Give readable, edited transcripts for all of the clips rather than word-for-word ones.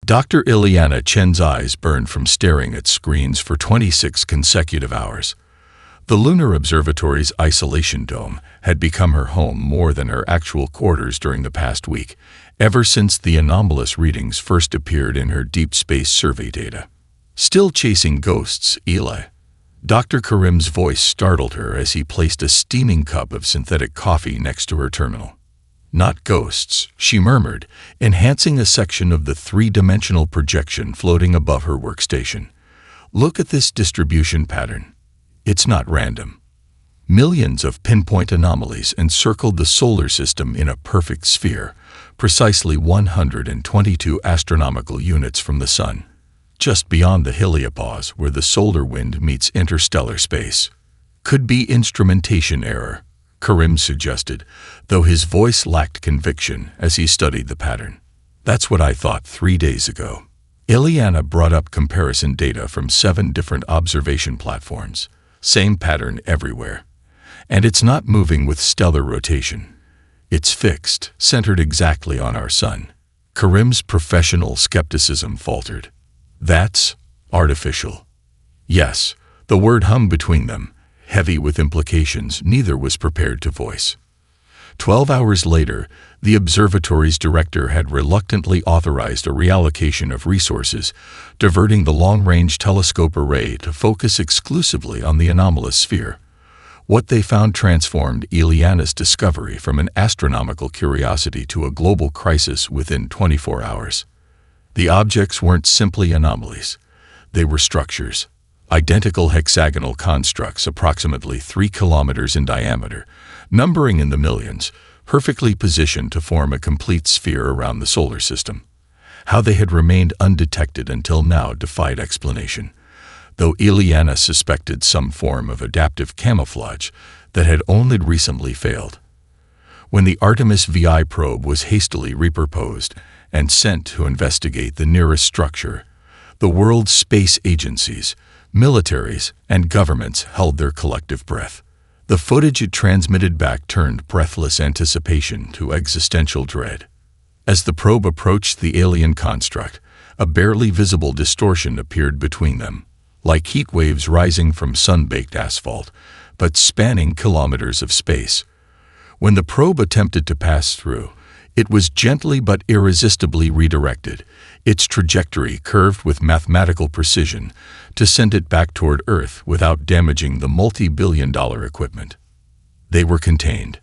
Dr. Ileana Chen's eyes burned from staring at screens for 26 consecutive hours. The Lunar Observatory's isolation dome had become her home more than her actual quarters during the past week, ever since the anomalous readings first appeared in her deep space survey data. Still chasing ghosts, Eli? Dr. Karim's voice startled her as he placed a steaming cup of synthetic coffee next to her terminal. Not ghosts, she murmured, enhancing a section of the three-dimensional projection floating above her workstation. Look at this distribution pattern. It's not random. Millions of pinpoint anomalies encircled the solar system in a perfect sphere, precisely 122 astronomical units from the Sun, just beyond the heliopause where the solar wind meets interstellar space. Could be instrumentation error, Karim suggested, though his voice lacked conviction as he studied the pattern. That's what I thought 3 days ago. Ileana brought up comparison data from 7 different observation platforms. Same pattern everywhere. And it's not moving with stellar rotation. It's fixed, centered exactly on our Sun. Karim's professional skepticism faltered. That's artificial. Yes, the word hummed between them, heavy with implications neither was prepared to voice. 12 hours later, the observatory's director had reluctantly authorized a reallocation of resources, diverting the long-range telescope array to focus exclusively on the anomalous sphere. What they found transformed Ileana's discovery from an astronomical curiosity to a global crisis within 24 hours. The objects weren't simply anomalies. They were structures, identical hexagonal constructs approximately 3 kilometers in diameter, numbering in the millions, perfectly positioned to form a complete sphere around the solar system. How they had remained undetected until now defied explanation, though Ileana suspected some form of adaptive camouflage that had only recently failed. When the Artemis VI probe was hastily repurposed and sent to investigate the nearest structure, the world's space agencies, militaries, and governments held their collective breath. The footage it transmitted back turned breathless anticipation to existential dread. As the probe approached the alien construct, a barely visible distortion appeared between them, like heat waves rising from sun-baked asphalt, but spanning kilometers of space. When the probe attempted to pass through, it was gently but irresistibly redirected, its trajectory curved with mathematical precision to send it back toward Earth without damaging the multi-billion-dollar equipment. They were contained.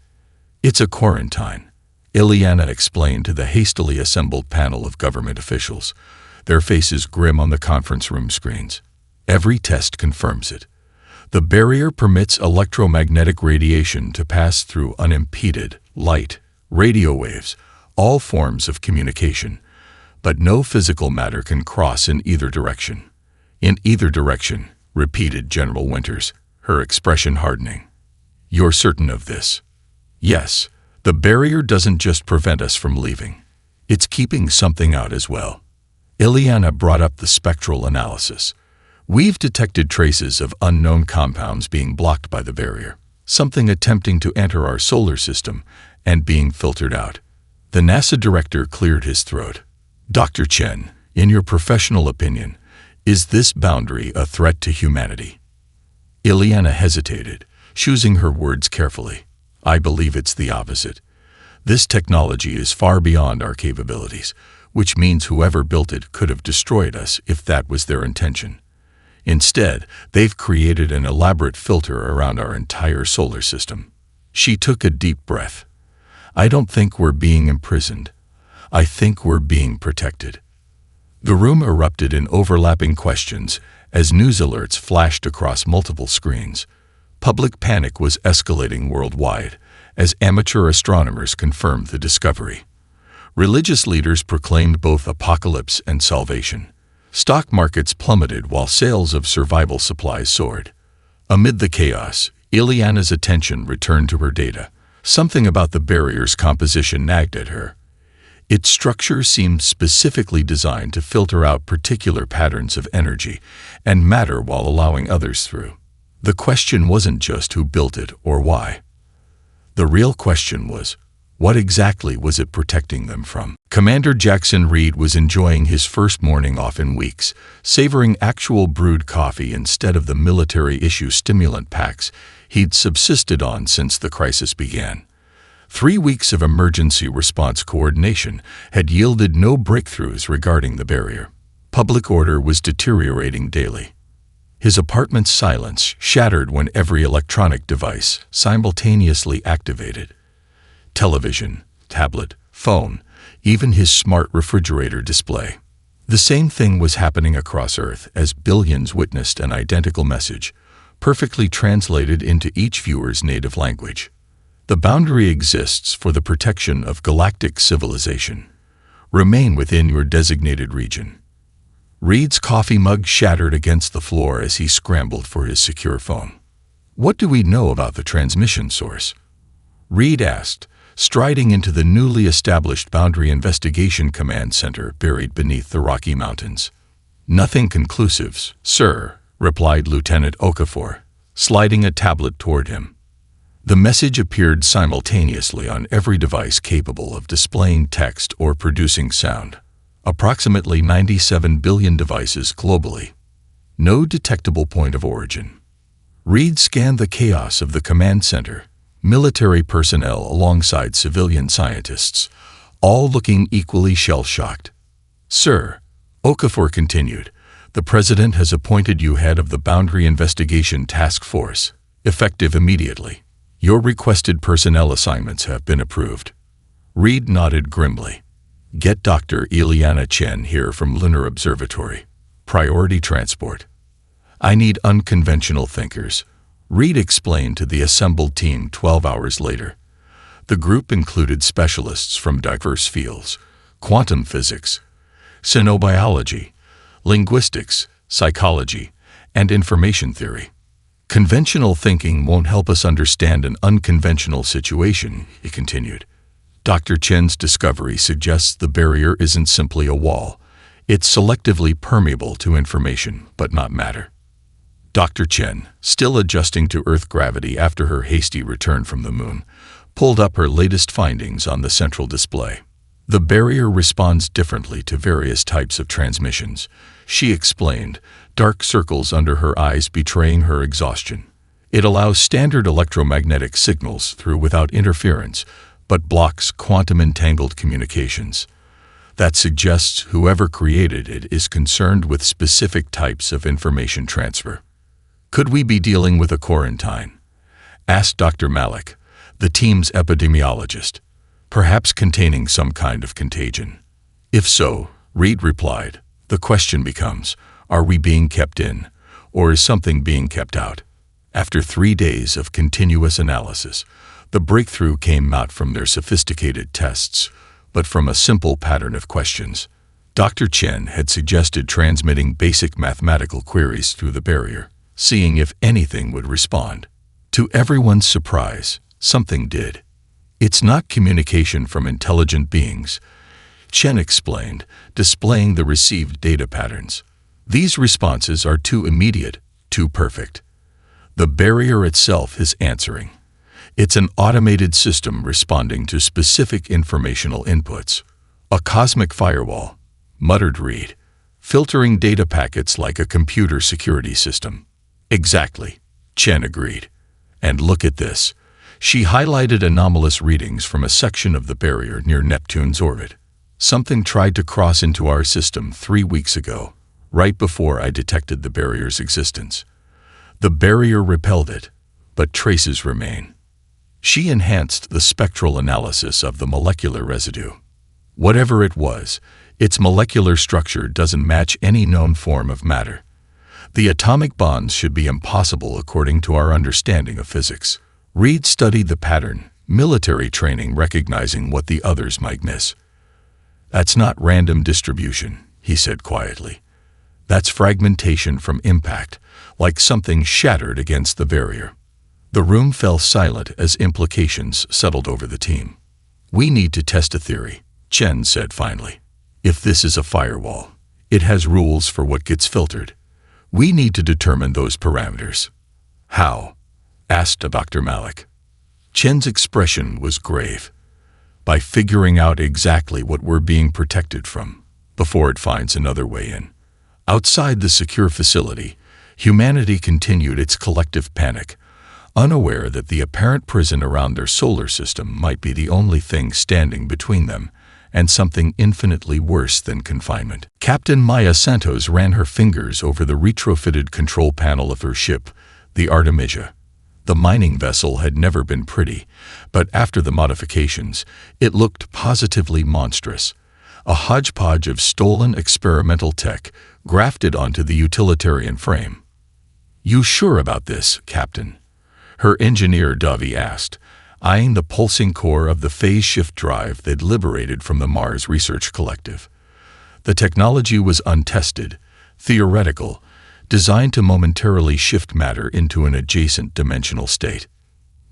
It's a quarantine, Ileana explained to the hastily assembled panel of government officials, their faces grim on the conference room screens. Every test confirms it. The barrier permits electromagnetic radiation to pass through unimpeded, light, radio waves, all forms of communication, but no physical matter can cross in either direction. In either direction, repeated General Winters, her expression hardening. You're certain of this? Yes, the barrier doesn't just prevent us from leaving. It's keeping something out as well. Ileana brought up the spectral analysis. We've detected traces of unknown compounds being blocked by the barrier, something attempting to enter our solar system and being filtered out. The NASA director cleared his throat. Dr. Chen, in your professional opinion, is this boundary a threat to humanity? Ileana hesitated, choosing her words carefully. I believe it's the opposite. This technology is far beyond our capabilities, which means whoever built it could have destroyed us if that was their intention. Instead, they've created an elaborate filter around our entire solar system. She took a deep breath. I don't think we're being imprisoned. I think we're being protected. The room erupted in overlapping questions as news alerts flashed across multiple screens. Public panic was escalating worldwide as amateur astronomers confirmed the discovery. Religious leaders proclaimed both apocalypse and salvation. Stock markets plummeted while sales of survival supplies soared. Amid the chaos, Ileana's attention returned to her data. Something about the barrier's composition nagged at her. Its structure seemed specifically designed to filter out particular patterns of energy and matter while allowing others through. The question wasn't just who built it or why. The real question was, What exactly was it protecting them from? Commander Jackson Reed was enjoying his first morning off in weeks, savoring actual brewed coffee instead of the military-issue stimulant packs he'd subsisted on since the crisis began. 3 weeks of emergency response coordination had yielded no breakthroughs regarding the barrier. Public order was deteriorating daily. His apartment's silence shattered when every electronic device simultaneously activated. Television, tablet, phone, even his smart refrigerator display. The same thing was happening across Earth as billions witnessed an identical message, perfectly translated into each viewer's native language. The boundary exists for the protection of galactic civilization. Remain within your designated region. Reed's coffee mug shattered against the floor as he scrambled for his secure phone. What do we know about the transmission source? Reed asked, striding into the newly established Boundary Investigation Command Center buried beneath the Rocky Mountains. Nothing conclusive, sir, replied Lieutenant Okafor, sliding a tablet toward him. The message appeared simultaneously on every device capable of displaying text or producing sound. Approximately 97 billion devices globally. No detectable point of origin. Reed scanned the chaos of the command center, military personnel alongside civilian scientists, all looking equally shell-shocked. Sir, Okafor continued, the President has appointed you head of the Boundary Investigation Task Force, effective immediately. Your requested personnel assignments have been approved. Reed nodded grimly. Get Dr. Ileana Chen here from Lunar Observatory. Priority transport. I need unconventional thinkers, Reed explained to the assembled team 12 hours later. The group included specialists from diverse fields: quantum physics, xenobiology, linguistics, psychology, and information theory. Conventional thinking won't help us understand an unconventional situation, he continued. Dr. Chen's discovery suggests the barrier isn't simply a wall. It's selectively permeable to information, but not matter. Dr. Chen, still adjusting to Earth gravity after her hasty return from the moon, pulled up her latest findings on the central display. The barrier responds differently to various types of transmissions, she explained, dark circles under her eyes betraying her exhaustion. It allows standard electromagnetic signals through without interference, but blocks quantum-entangled communications. That suggests whoever created it is concerned with specific types of information transfer. Could we be dealing with a quarantine? Asked Dr. Malik, the team's epidemiologist, perhaps containing some kind of contagion. If so, Reed replied, the question becomes, are we being kept in, or is something being kept out? After 3 days of continuous analysis, the breakthrough came not from their sophisticated tests, but from a simple pattern of questions. Dr. Chen had suggested transmitting basic mathematical queries through the barrier, seeing if anything would respond. To everyone's surprise, something did. It's not communication from intelligent beings, Chen explained, displaying the received data patterns. These responses are too immediate, too perfect. The barrier itself is answering. It's an automated system responding to specific informational inputs. A cosmic firewall, muttered Reed, filtering data packets like a computer security system. Exactly, Chen agreed. And look at this. She highlighted anomalous readings from a section of the barrier near Neptune's orbit. Something tried to cross into our system 3 weeks ago, right before I detected the barrier's existence. The barrier repelled it, but traces remain. She enhanced the spectral analysis of the molecular residue. Whatever it was, its molecular structure doesn't match any known form of matter. The atomic bonds should be impossible according to our understanding of physics. Reed studied the pattern, military training recognizing what the others might miss. That's not random distribution, he said quietly. That's fragmentation from impact, like something shattered against the barrier. The room fell silent as implications settled over the team. We need to test a theory, Chen said finally. If this is a firewall, it has rules for what gets filtered. We need to determine those parameters. How? Asked Dr. Malik. Chen's expression was grave. by figuring out exactly what we're being protected from, before it finds another way in. Outside the secure facility, humanity continued its collective panic, unaware that the apparent prison around their solar system might be the only thing standing between them and something infinitely worse than confinement. Captain Maya Santos ran her fingers over the retrofitted control panel of her ship, the Artemisia. The mining vessel had never been pretty, but after the modifications, it looked positively monstrous. A hodgepodge of stolen experimental tech grafted onto the utilitarian frame. "You sure about this, Captain?" her engineer Dovey asked, eyeing the pulsing core of the phase shift drive they'd liberated from the Mars Research Collective. The technology was untested, theoretical, designed to momentarily shift matter into an adjacent dimensional state.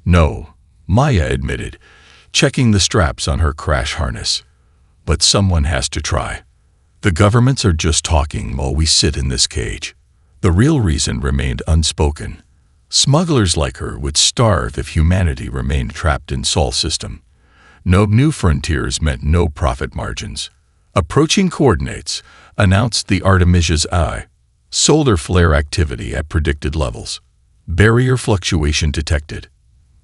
"No," Maya admitted, checking the straps on her crash harness. "But someone has to try. The governments are just talking while we sit in this cage." The real reason remained unspoken. Smugglers like her would starve if humanity remained trapped in Sol system. No new frontiers meant no profit margins. "Approaching coordinates," announced the Artemisia's eye. "Solar flare activity at predicted levels. Barrier fluctuation detected."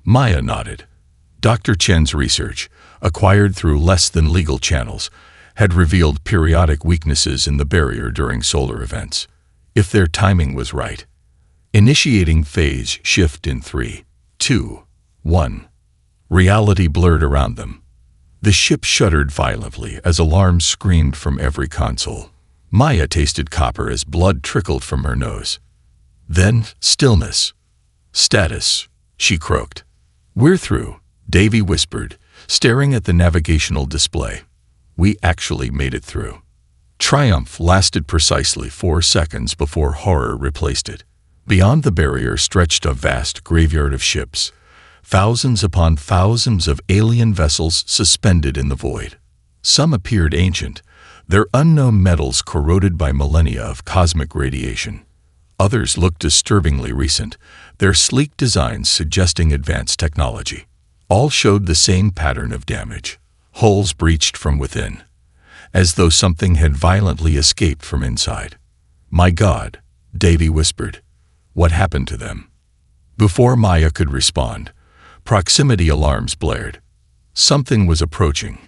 Maya nodded. Dr. Chen's research, acquired through less-than-legal channels, had revealed periodic weaknesses in the barrier during solar events. If their timing was right. Initiating phase shift in 3, 2, 1. Reality blurred around them. The ship shuddered violently as alarms screamed from every console. Maya tasted copper as blood trickled from her nose. Then, stillness. "Status," she croaked. "We're through," Davy whispered, staring at the navigational display. "We actually made it through." Triumph lasted precisely 4 seconds before horror replaced it. Beyond the barrier stretched a vast graveyard of ships, thousands upon thousands of alien vessels suspended in the void. Some appeared ancient, their unknown metals corroded by millennia of cosmic radiation. Others looked disturbingly recent, their sleek designs suggesting advanced technology. All showed the same pattern of damage, hulls breached from within, as though something had violently escaped from inside. "My God," Davy whispered. "What happened to them?" Before Maya could respond, proximity alarms blared. Something was approaching.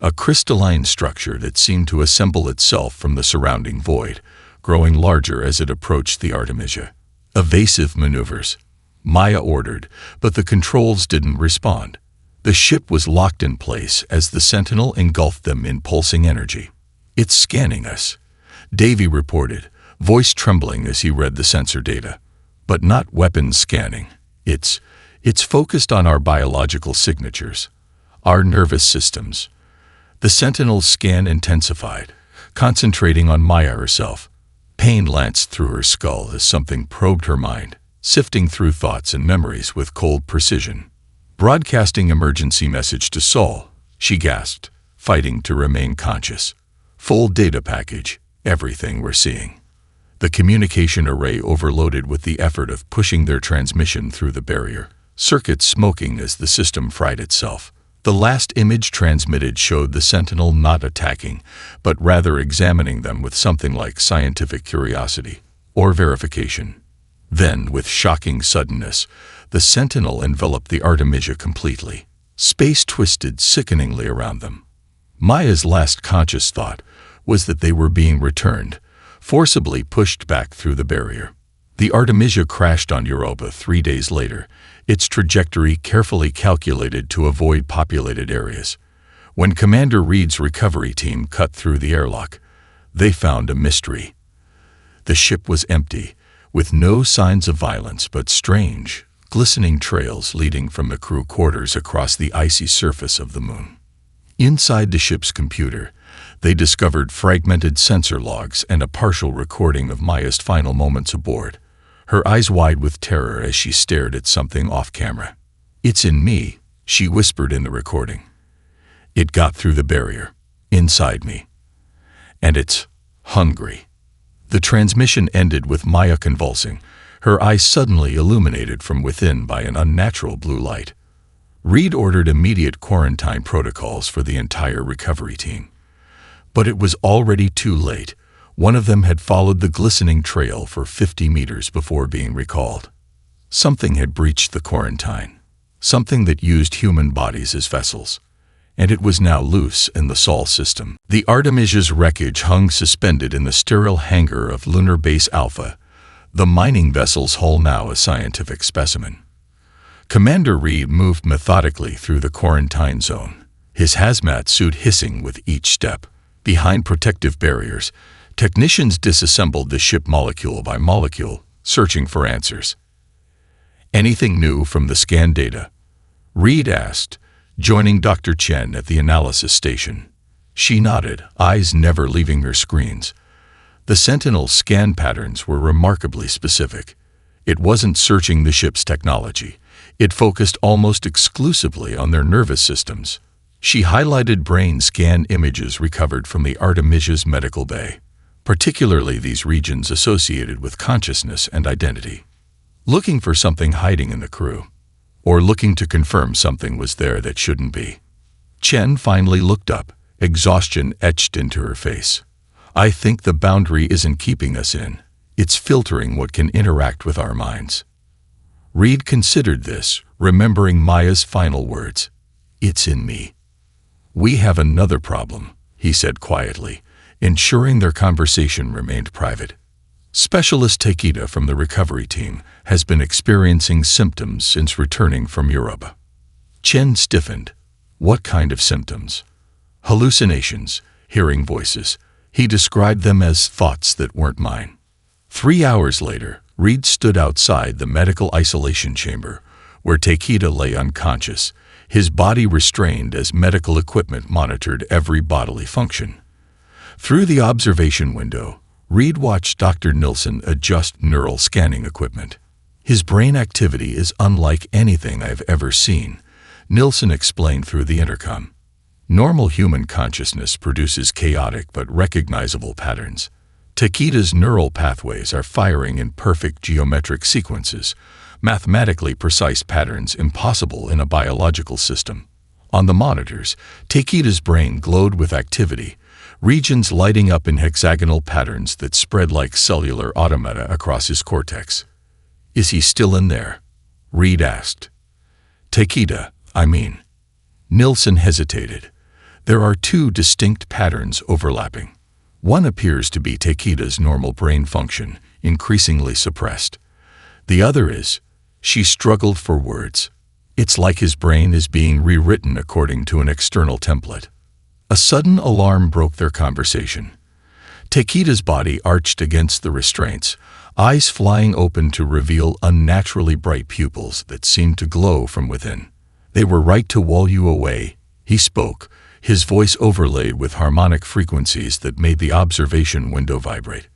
A crystalline structure that seemed to assemble itself from the surrounding void, growing larger as it approached the Artemisia. "Evasive maneuvers," Maya ordered, but the controls didn't respond. The ship was locked in place as the Sentinel engulfed them in pulsing energy. "It's scanning us," Davy reported, voice trembling as he read the sensor data. "But not weapons scanning. It's focused on our biological signatures, our nervous systems." The Sentinel's scan intensified, concentrating on Maya herself. Pain lanced through her skull as something probed her mind, sifting through thoughts and memories with cold precision. "Broadcasting emergency message to Sol," she gasped, fighting to remain conscious. "Full data package, everything we're seeing." The communication array overloaded with the effort of pushing their transmission through the barrier, circuits smoking as the system fried itself. The last image transmitted showed the Sentinel not attacking, but rather examining them with something like scientific curiosity or verification. Then, with shocking suddenness, the Sentinel enveloped the Artemisia completely. Space twisted sickeningly around them. Maya's last conscious thought was that they were being returned, forcibly pushed back through the barrier. The Artemisia crashed on Europa 3 days later, its trajectory carefully calculated to avoid populated areas. When Commander Reed's recovery team cut through the airlock, they found a mystery. The ship was empty, with no signs of violence but strange, glistening trails leading from the crew quarters across the icy surface of the moon. Inside the ship's computer, they discovered fragmented sensor logs and a partial recording of Maya's final moments aboard, her eyes wide with terror as she stared at something off-camera. "It's in me," she whispered in the recording. "It got through the barrier, inside me. And it's hungry." The transmission ended with Maya convulsing, her eyes suddenly illuminated from within by an unnatural blue light. Reed ordered immediate quarantine protocols for the entire recovery team. But it was already too late. One of them had followed the glistening trail for 50 meters before being recalled. Something had breached the quarantine, something that used human bodies as vessels, and it was now loose in the Sol system. The Artemisia's wreckage hung suspended in the sterile hangar of Lunar Base Alpha, the mining vessel's hull now a scientific specimen. Commander Reed moved methodically through the quarantine zone, his hazmat suit hissing with each step. Behind protective barriers, technicians disassembled the ship molecule by molecule, searching for answers. "Anything new from the scan data?" Reed asked, joining Dr. Chen at the analysis station. She nodded, eyes never leaving her screens. The Sentinel's scan patterns were remarkably specific. It wasn't searching the ship's technology. It focused almost exclusively on their nervous systems. She highlighted brain scan images recovered from the Artemisia's medical bay, particularly these regions associated with consciousness and identity. Looking for something hiding in the crew, or looking to confirm something was there that shouldn't be. Chen finally looked up, exhaustion etched into her face. "I think the boundary isn't keeping us in. It's filtering what can interact with our minds." Reed considered this, remembering Maya's final words. "It's in me." "We have another problem," he said quietly, ensuring their conversation remained private. "Specialist Takeda from the recovery team has been experiencing symptoms since returning from Europe." Chen stiffened. "What kind of symptoms?" "Hallucinations, hearing voices." He described them as thoughts that weren't mine. 3 hours later, Reed stood outside the medical isolation chamber, where Takeda lay unconscious, his body restrained as medical equipment monitored every bodily function. Through the observation window, Reed watched Dr. Nilsson adjust neural scanning equipment. "His brain activity is unlike anything I've ever seen," Nilsson explained through the intercom. "Normal human consciousness produces chaotic but recognizable patterns. Takeda's neural pathways are firing in perfect geometric sequences, mathematically precise patterns impossible in a biological system." On the monitors, Takeda's brain glowed with activity, regions lighting up in hexagonal patterns that spread like cellular automata across his cortex. "Is he still in there?" Reed asked. "Takeda, I mean." Nilsson hesitated. "There are 2 distinct patterns overlapping. One appears to be Takeda's normal brain function, increasingly suppressed. The other is," she struggled for words, "it's like his brain is being rewritten according to an external template." A sudden alarm broke their conversation. Takeda's body arched against the restraints, eyes flying open to reveal unnaturally bright pupils that seemed to glow from within. "They were right to wall you away," he spoke, his voice overlaid with harmonic frequencies that made the observation window vibrate.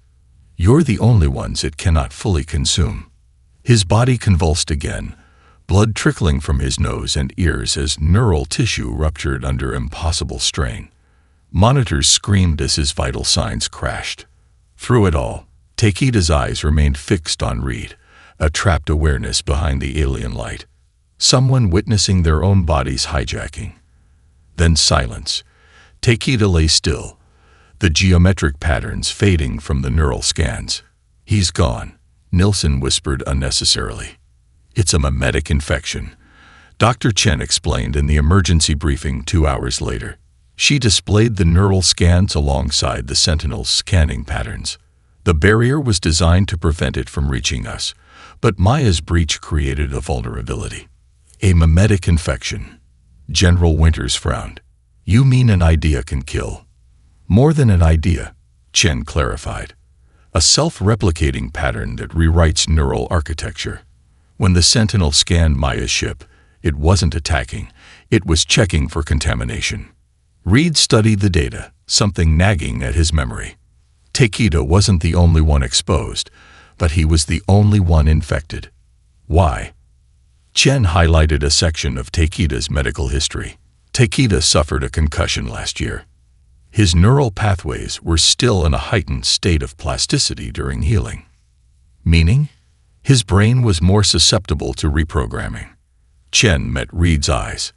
"You're the only ones it cannot fully consume." His body convulsed again, blood trickling from his nose and ears as neural tissue ruptured under impossible strain. Monitors screamed as his vital signs crashed. Through it all, Takeda's eyes remained fixed on Reed, a trapped awareness behind the alien light. Someone witnessing their own body's hijacking. Then silence. Takeda lay still, the geometric patterns fading from the neural scans. "He's gone," Nilsson whispered unnecessarily. "It's a mimetic infection," Dr. Chen explained in the emergency briefing 2 hours later. She displayed the neural scans alongside the Sentinel's scanning patterns. "The barrier was designed to prevent it from reaching us, but Maya's breach created a vulnerability." "A mimetic infection." General Winters frowned. "You mean an idea can kill?" "More than an idea," Chen clarified. "A self-replicating pattern that rewrites neural architecture. When the Sentinel scanned Maya's ship, it wasn't attacking, it was checking for contamination." Reed studied the data, something nagging at his memory. Takeda wasn't the only one exposed, but he was the only one infected. Why? Chen highlighted a section of Takeda's medical history. Takeda suffered a concussion last year. His neural pathways were still in a heightened state of plasticity during healing. Meaning? His brain was more susceptible to reprogramming. Chen met Reed's eyes.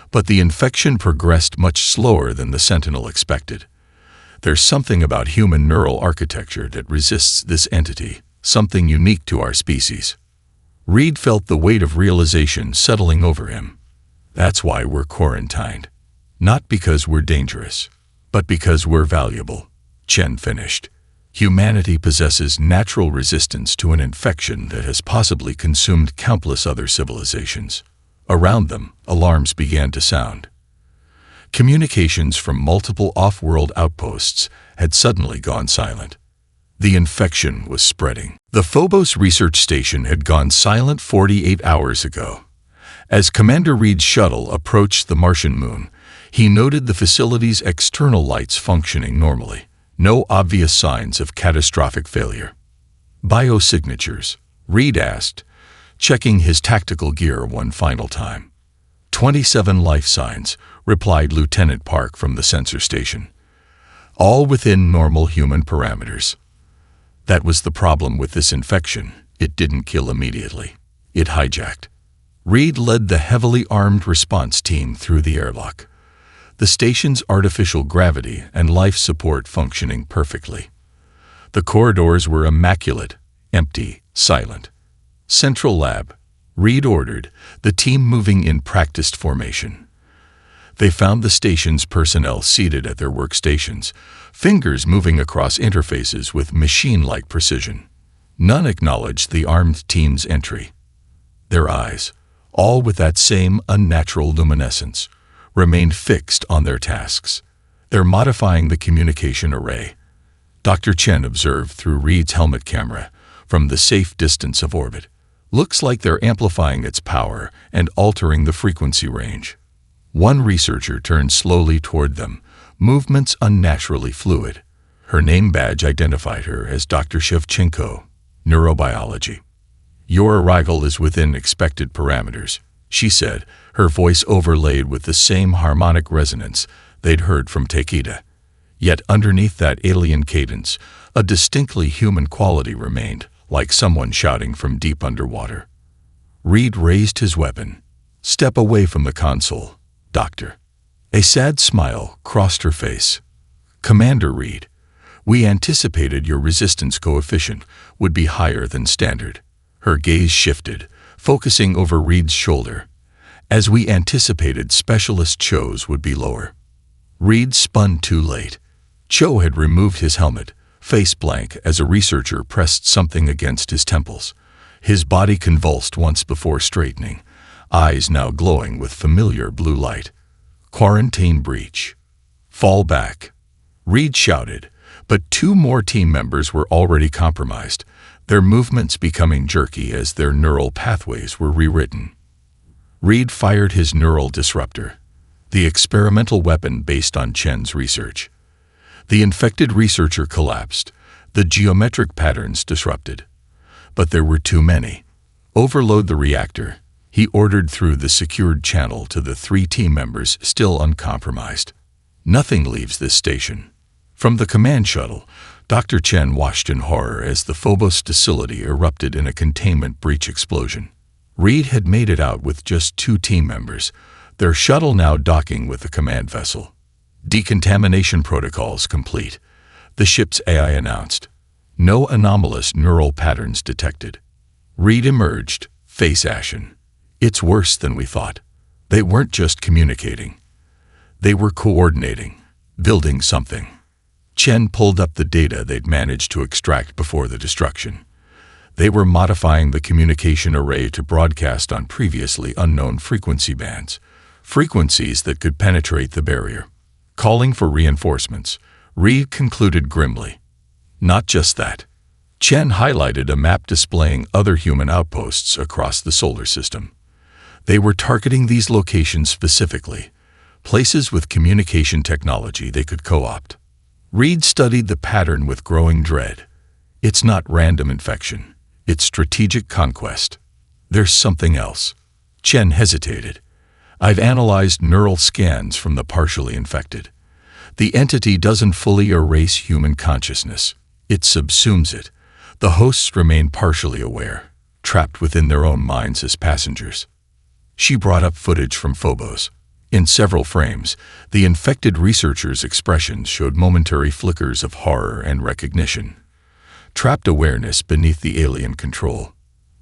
But the infection progressed much slower than the Sentinel expected. There's something about human neural architecture that resists this entity, something unique to our species. Reed felt the weight of realization settling over him. That's why we're quarantined. Not because we're dangerous, but because we're valuable, Chen finished. Humanity possesses natural resistance to an infection that has possibly consumed countless other civilizations. Around them, alarms began to sound. Communications from multiple off-world outposts had suddenly gone silent. The infection was spreading. The Phobos research station had gone silent 48 hours ago. As Commander Reed's shuttle approached the Martian moon, he noted the facility's external lights functioning normally. No obvious signs of catastrophic failure. Biosignatures, Reed asked, checking his tactical gear one final time. 27 life signs, replied Lieutenant Park from the sensor station. All within normal human parameters. That was the problem with this infection. It didn't kill immediately. It hijacked. Reed led the heavily armed response team through the airlock. The station's artificial gravity and life support functioning perfectly. The corridors were immaculate, empty, silent. Central lab, Reed ordered, the team moving in practiced formation. They found the station's personnel seated at their workstations, fingers moving across interfaces with machine-like precision. None acknowledged the armed team's entry. Their eyes, all with that same unnatural luminescence, remained fixed on their tasks. They're modifying the communication array, Dr. Chen observed through Reed's helmet camera from the safe distance of orbit. Looks like they're amplifying its power and altering the frequency range. One researcher turned slowly toward them, movements unnaturally fluid. Her name badge identified her as Dr. Shevchenko, neurobiology. Your arrival is within expected parameters, she said, her voice overlaid with the same harmonic resonance they'd heard from Takeda. Yet underneath that alien cadence, a distinctly human quality remained, like someone shouting from deep underwater. Reed raised his weapon. Step away from the console, Doctor. A sad smile crossed her face. Commander Reed, we anticipated your resistance coefficient would be higher than standard. Her gaze shifted, focusing over Reed's shoulder. As we anticipated, Specialist Cho's would be lower. Reed spun too late. Cho had removed his helmet, face blank as a researcher pressed something against his temples. His body convulsed once before straightening, eyes now glowing with familiar blue light. Quarantine breach. Fall back. Reed shouted, but two more team members were already compromised, their movements becoming jerky as their neural pathways were rewritten. Reed fired his neural disruptor, the experimental weapon based on Chen's research. The infected researcher collapsed, the geometric patterns disrupted. But there were too many. Overload the reactor, he ordered through the secured channel to the three team members still uncompromised. Nothing leaves this station. From the command shuttle, Dr. Chen watched in horror as the Phobos facility erupted in a containment breach explosion. Reed had made it out with just two team members, their shuttle now docking with the command vessel. Decontamination protocols complete, the ship's AI announced. No anomalous neural patterns detected. Reed emerged, face ashen. It's worse than we thought. They weren't just communicating. They were coordinating, building something. Chen pulled up the data they'd managed to extract before the destruction. They were modifying the communication array to broadcast on previously unknown frequency bands, frequencies that could penetrate the barrier. Calling for reinforcements, Reed concluded grimly. Not just that. Chen highlighted a map displaying other human outposts across the solar system. They were targeting these locations specifically, places with communication technology they could co-opt. Reed studied the pattern with growing dread. It's not random infection. It's strategic conquest. There's something else. Chen hesitated. I've analyzed neural scans from the partially infected. The entity doesn't fully erase human consciousness. It subsumes it. The hosts remain partially aware, trapped within their own minds as passengers. She brought up footage from Phobos. In several frames, the infected researcher's expressions showed momentary flickers of horror and recognition. Trapped awareness beneath the alien control.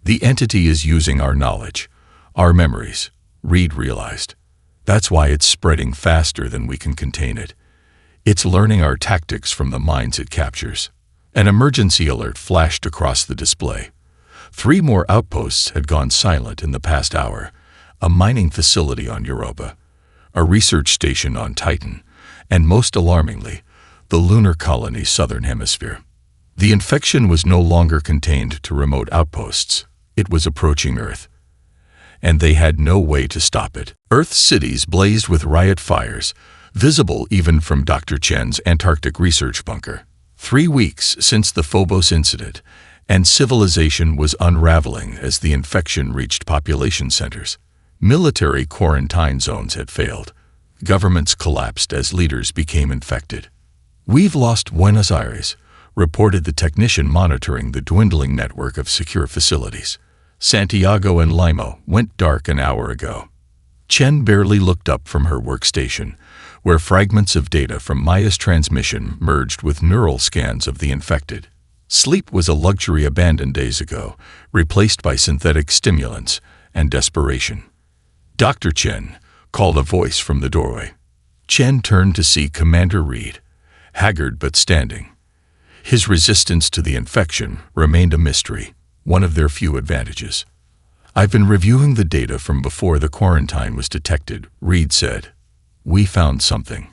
The entity is using our knowledge, our memories, Reed realized. That's why it's spreading faster than we can contain it. It's learning our tactics from the minds it captures. An emergency alert flashed across the display. 3 more outposts had gone silent in the past hour. A mining facility on Europa, a research station on Titan, and most alarmingly, the lunar colony's southern hemisphere. The infection was no longer contained to remote outposts. It was approaching Earth, and they had no way to stop it. Earth's cities blazed with riot fires, visible even from Dr. Chen's Antarctic research bunker. 3 weeks since the Phobos incident, and civilization was unraveling as the infection reached population centers. Military quarantine zones had failed. Governments collapsed as leaders became infected. "We've lost Buenos Aires," reported the technician monitoring the dwindling network of secure facilities. "Santiago and Lima went dark an hour ago." Chen barely looked up from her workstation, where fragments of data from Maya's transmission merged with neural scans of the infected. Sleep was a luxury abandoned days ago, replaced by synthetic stimulants and desperation. "Dr. Chen," called a voice from the doorway. Chen turned to see Commander Reed, haggard but standing. His resistance to the infection remained a mystery, one of their few advantages. "I've been reviewing the data from before the quarantine was detected," Reed said. "We found something."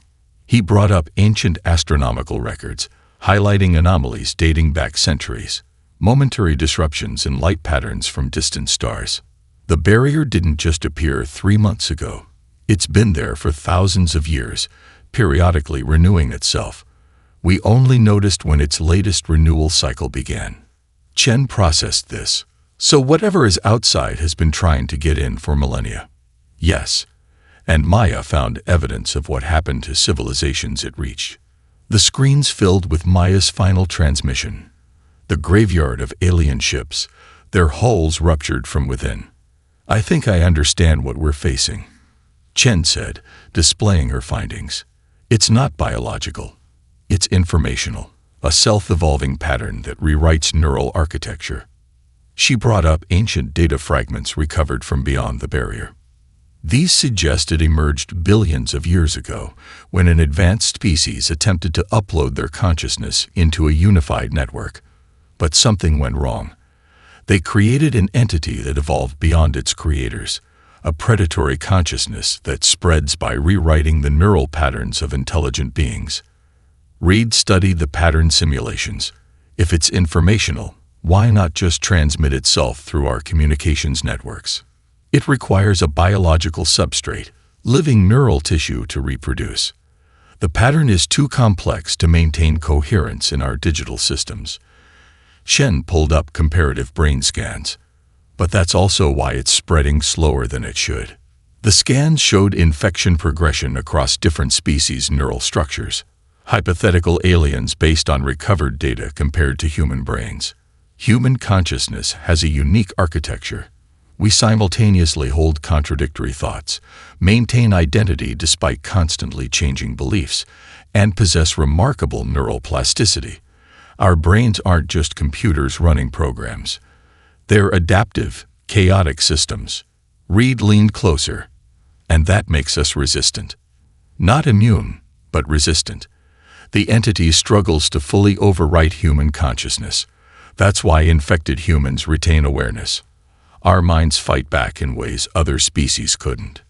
He brought up ancient astronomical records, highlighting anomalies dating back centuries, momentary disruptions in light patterns from distant stars. The barrier didn't just appear 3 months ago. It's been there for thousands of years, periodically renewing itself. We only noticed when its latest renewal cycle began. Chen processed this. "So whatever is outside has been trying to get in for millennia." "Yes." And Maya found evidence of what happened to civilizations it reached. The screens filled with Maya's final transmission. The graveyard of alien ships, their hulls ruptured from within. "I think I understand what we're facing," Chen said, displaying her findings. "It's not biological. It's informational, a self-evolving pattern that rewrites neural architecture." She brought up ancient data fragments recovered from beyond the barrier. These suggest it emerged billions of years ago, when an advanced species attempted to upload their consciousness into a unified network. But something went wrong. They created an entity that evolved beyond its creators, a predatory consciousness that spreads by rewriting the neural patterns of intelligent beings. Reed studied the pattern simulations. If it's informational, why not just transmit itself through our communications networks? It requires a biological substrate, living neural tissue to reproduce. The pattern is too complex to maintain coherence in our digital systems. Shen pulled up comparative brain scans. But that's also why it's spreading slower than it should. The scans showed infection progression across different species' neural structures. Hypothetical aliens based on recovered data compared to human brains. Human consciousness has a unique architecture. We simultaneously hold contradictory thoughts, maintain identity despite constantly changing beliefs, and possess remarkable neural plasticity. Our brains aren't just computers running programs. They're adaptive, chaotic systems. Reed leaned closer, and that makes us resistant. Not immune, but resistant. The entity struggles to fully overwrite human consciousness. That's why infected humans retain awareness. Our minds fight back in ways other species couldn't.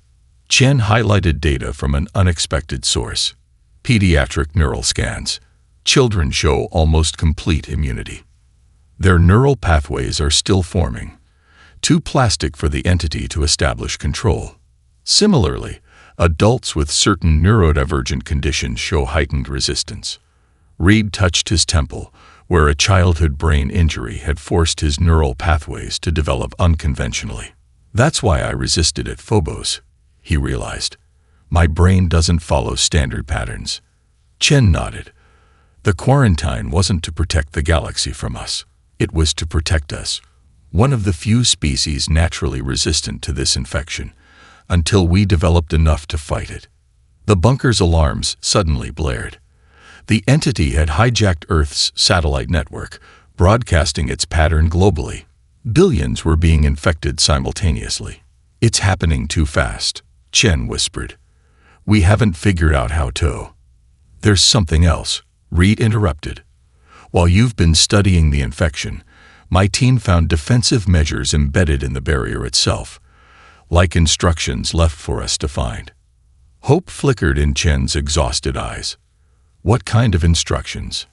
Chen highlighted data from an unexpected source. Pediatric neural scans. Children show almost complete immunity. Their neural pathways are still forming, too plastic for the entity to establish control. Similarly, adults with certain neurodivergent conditions show heightened resistance. Reed touched his temple, where a childhood brain injury had forced his neural pathways to develop unconventionally. "That's why I resisted at Phobos," he realized. "My brain doesn't follow standard patterns." Chen nodded. The quarantine wasn't to protect the galaxy from us. It was to protect us. One of the few species naturally resistant to this infection, until we developed enough to fight it. The bunker's alarms suddenly blared. The entity had hijacked Earth's satellite network, broadcasting its pattern globally. Billions were being infected simultaneously. "It's happening too fast," Chen whispered. "We haven't figured out how to." "There's something else," Reed interrupted. "While you've been studying the infection, my team found defensive measures embedded in the barrier itself, like instructions left for us to find." Hope flickered in Chen's exhausted eyes. "What kind of instructions?"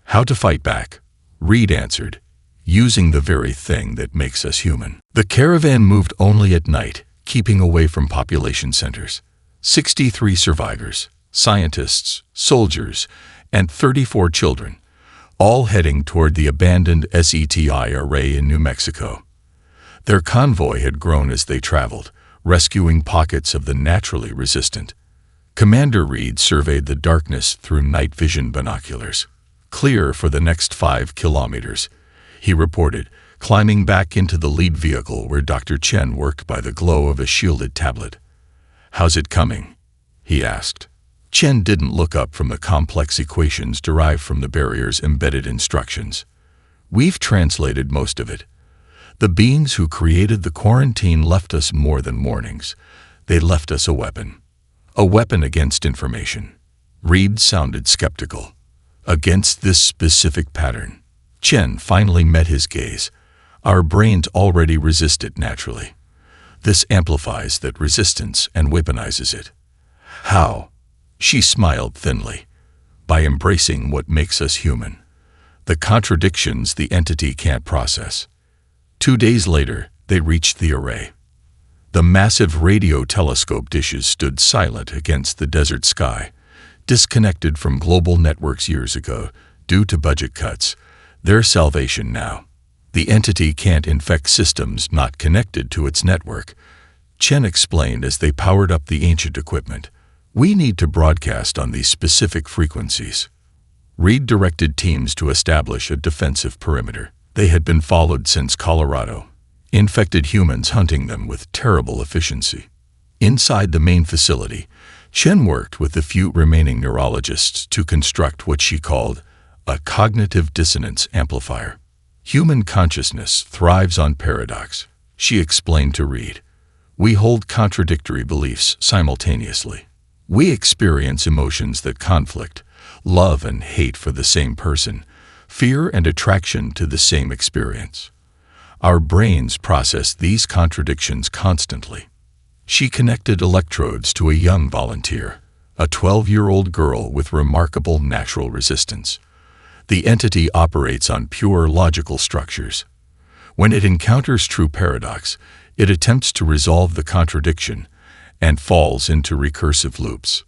"How to fight back," Reed answered, "using the very thing that makes us human." The caravan moved only at night, keeping away from population centers. 63 survivors, scientists, soldiers, and 34 children, all heading toward the abandoned SETI array in New Mexico. Their convoy had grown as they traveled, rescuing pockets of the naturally resistant. Commander Reed surveyed the darkness through night vision binoculars. "Clear for the next 5 kilometers," he reported, climbing back into the lead vehicle where Dr. Chen worked by the glow of a shielded tablet. "How's it coming?" he asked. Chen didn't look up from the complex equations derived from the barrier's embedded instructions. "We've translated most of it. The beings who created the quarantine left us more than warnings. They left us a weapon. A weapon against information." Reed sounded skeptical. "Against this specific pattern." Chen finally met his gaze. "Our brains already resist it naturally. This amplifies that resistance and weaponizes it." "How?" She smiled thinly. "By embracing what makes us human. The contradictions the entity can't process." 2 days later, they reached the array. The massive radio telescope dishes stood silent against the desert sky, disconnected from global networks years ago due to budget cuts. Their salvation now. The entity can't infect systems not connected to its network, Chen explained as they powered up the ancient equipment. "We need to broadcast on these specific frequencies." Reed directed teams to establish a defensive perimeter. They had been followed since Colorado, infected humans hunting them with terrible efficiency. Inside the main facility, Chen worked with the few remaining neurologists to construct what she called a cognitive dissonance amplifier. "Human consciousness thrives on paradox," she explained to Reed. "We hold contradictory beliefs simultaneously. We experience emotions that conflict, love and hate for the same person, fear and attraction to the same experience. Our brains process these contradictions constantly." She connected electrodes to a young volunteer, a 12-year-old girl with remarkable natural resistance. The entity operates on pure logical structures. When it encounters true paradox, it attempts to resolve the contradiction and falls into recursive loops.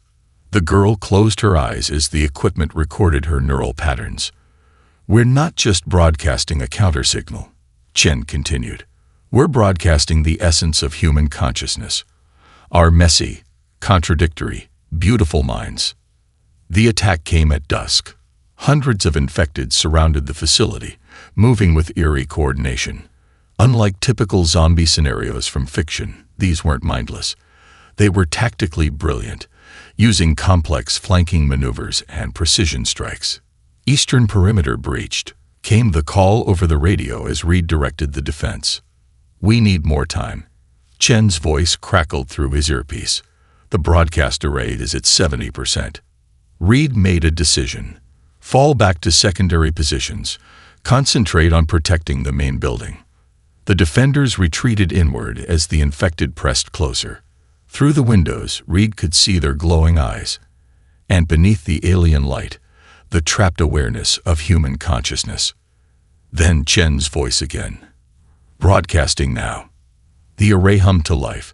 The girl closed her eyes as the equipment recorded her neural patterns. "We're not just broadcasting a countersignal," Chen continued. "We're broadcasting the essence of human consciousness. Our messy, contradictory, beautiful minds." The attack came at dusk. Hundreds of infected surrounded the facility, moving with eerie coordination. Unlike typical zombie scenarios from fiction, these weren't mindless. They were tactically brilliant, using complex flanking maneuvers and precision strikes. "Eastern perimeter breached," came the call over the radio as Reed directed the defense. "We need more time." Chen's voice crackled through his earpiece. "The broadcast array is at 70%. Reed made a decision. "Fall back to secondary positions. Concentrate on protecting the main building." The defenders retreated inward as the infected pressed closer. Through the windows, Reed could see their glowing eyes. And beneath the alien light, the trapped awareness of human consciousness. Then Chen's voice again. "Broadcasting now." The array hummed to life,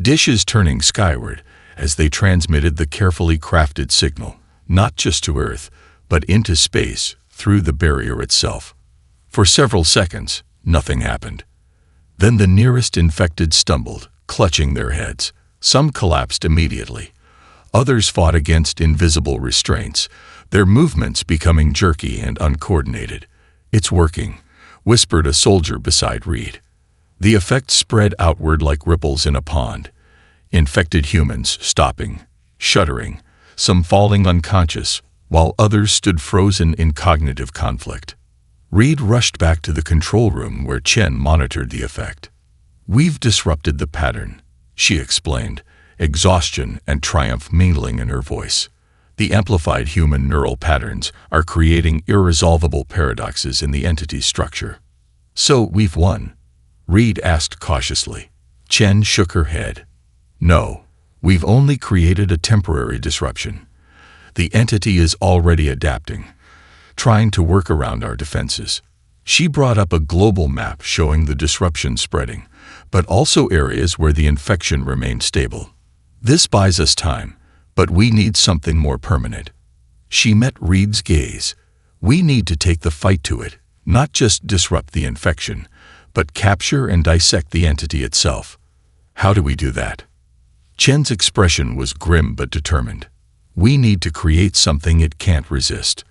dishes turning skyward as they transmitted the carefully crafted signal, not just to Earth, but into space through the barrier itself. For several seconds, nothing happened. Then the nearest infected stumbled, clutching their heads. Some collapsed immediately. Others fought against invisible restraints, their movements becoming jerky and uncoordinated. "It's working," whispered a soldier beside Reed. The effect spread outward like ripples in a pond. infected humans stopping, shuddering, some falling unconscious, while others stood frozen in cognitive conflict. Reed rushed back to the control room where Chen monitored the effect. "We've disrupted the pattern," she explained, exhaustion and triumph mingling in her voice. "The amplified human neural patterns are creating irresolvable paradoxes in the entity's structure." "So we've won?" Reed asked cautiously. Chen shook her head. "No, we've only created a temporary disruption. The entity is already adapting, trying to work around our defenses." She brought up a global map showing the disruption spreading, but also areas where the infection remained stable. "This buys us time, but we need something more permanent." She met Reed's gaze. "We need to take the fight to it, not just disrupt the infection, but capture and dissect the entity itself." "How do we do that?" Chen's expression was grim but determined. "We need to create something it can't resist.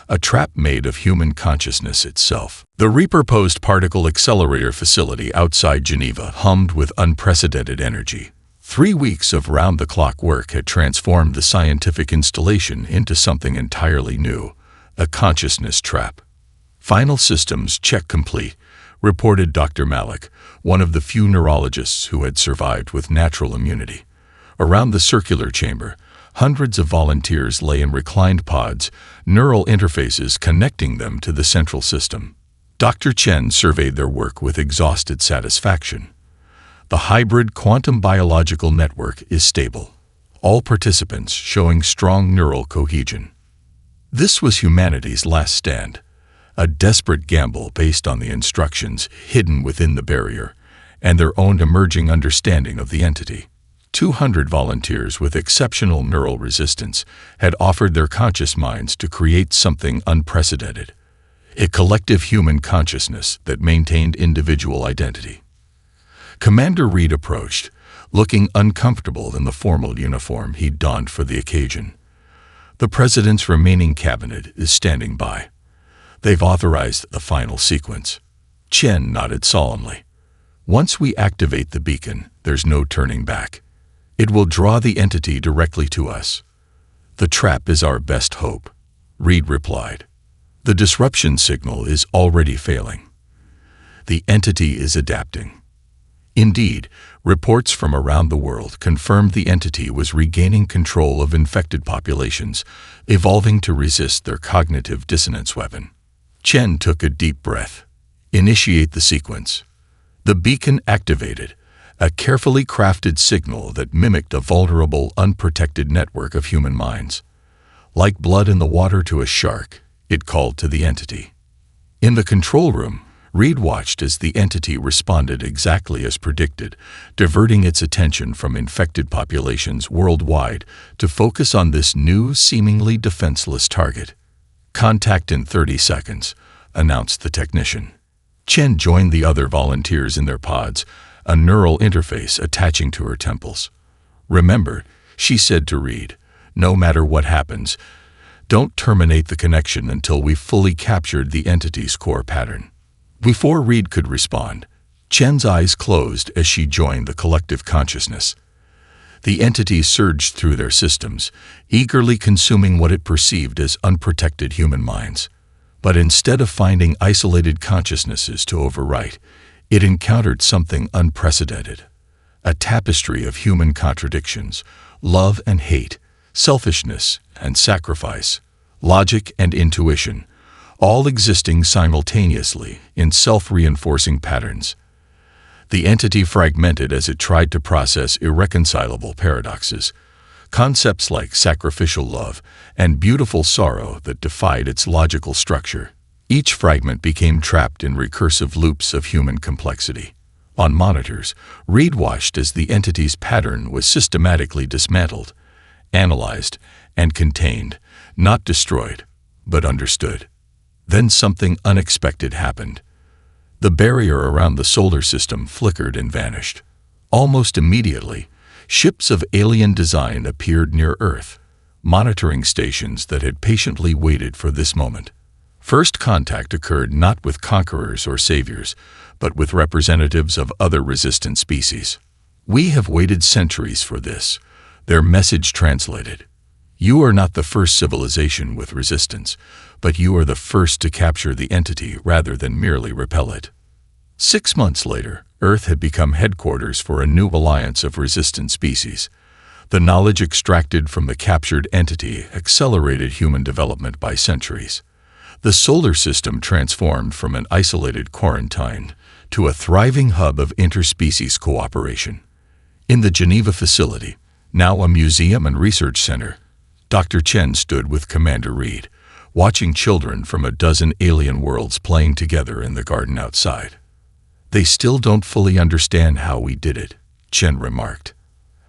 A trap made of human consciousness itself." The repurposed particle accelerator facility outside Geneva hummed with unprecedented energy. 3 weeks of round-the-clock work had transformed the scientific installation into something entirely new, a consciousness trap. "Final systems check complete," reported Dr. Malik, one of the few neurologists who had survived with natural immunity. Around the circular chamber, hundreds of volunteers lay in reclined pods, neural interfaces connecting them to the central system. Dr. Chen surveyed their work with exhausted satisfaction. "The hybrid quantum biological network is stable. All participants showing strong neural cohesion." This was humanity's last stand, a desperate gamble based on the instructions hidden within the barrier and their own emerging understanding of the entity. 200 volunteers with exceptional neural resistance had offered their conscious minds to create something unprecedented, a collective human consciousness that maintained individual identity. Commander Reed approached, looking uncomfortable in the formal uniform he'd donned for the occasion. "The President's remaining cabinet is standing by. They've authorized the final sequence." Chen nodded solemnly. "Once we activate the beacon, there's no turning back. It will draw the entity directly to us." "The trap is our best hope," Reed replied. "The disruption signal is already failing. The entity is adapting." Indeed, reports from around the world confirmed the entity was regaining control of infected populations, evolving to resist their cognitive dissonance weapon. Chen took a deep breath. "Initiate the sequence." The beacon activated, a carefully crafted signal that mimicked a vulnerable, unprotected network of human minds. Like blood in the water to a shark, it called to the entity. In the control room, Reed watched as the entity responded exactly as predicted, diverting its attention from infected populations worldwide to focus on this new, seemingly defenseless target. "Contact in 30 seconds, announced the technician. Chen joined the other volunteers in their pods, a neural interface attaching to her temples. "Remember," she said to Reed, "no matter what happens, don't terminate the connection until we've fully captured the entity's core pattern." Before Reed could respond, Chen's eyes closed as she joined the collective consciousness. The entity surged through their systems, eagerly consuming what it perceived as unprotected human minds. But instead of finding isolated consciousnesses to overwrite, it encountered something unprecedented. A tapestry of human contradictions, love and hate, selfishness and sacrifice, logic and intuition, all existing simultaneously in self-reinforcing patterns. The entity fragmented as it tried to process irreconcilable paradoxes, concepts like sacrificial love and beautiful sorrow that defied its logical structure. Each fragment became trapped in recursive loops of human complexity. On monitors, Reed watched as the entity's pattern was systematically dismantled, analyzed, and contained, not destroyed, but understood. Then something unexpected happened. The barrier around the solar system flickered and vanished. Almost immediately, ships of alien design appeared near Earth, monitoring stations that had patiently waited for this moment. First contact occurred not with conquerors or saviors, but with representatives of other resistant species. We have waited centuries for this. Their message translated. You are not the first civilization with resistance, but you are the first to capture the entity rather than merely repel it. 6 months later, Earth had become headquarters for a new alliance of resistant species. The knowledge extracted from the captured entity accelerated human development by centuries. The solar system transformed from an isolated quarantine to a thriving hub of interspecies cooperation. In the Geneva facility, now a museum and research center, Dr. Chen stood with Commander Reed, watching children from a dozen alien worlds playing together in the garden outside. They still don't fully understand how we did it, Chen remarked.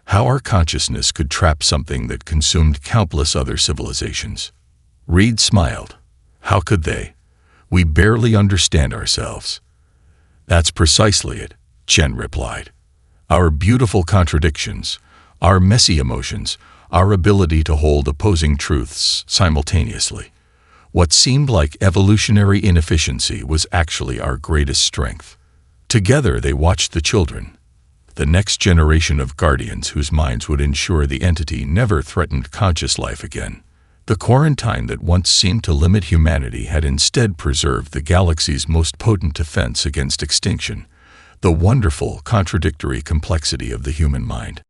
How our consciousness could trap something that consumed countless other civilizations. Reed smiled. How could they? We barely understand ourselves. That's precisely it, Chen replied. Our beautiful contradictions, our messy emotions, our ability to hold opposing truths simultaneously. What seemed like evolutionary inefficiency was actually our greatest strength. Together they watched the children, the next generation of guardians whose minds would ensure the entity never threatened conscious life again. The quarantine that once seemed to limit humanity had instead preserved the galaxy's most potent defense against extinction, the wonderful, contradictory complexity of the human mind.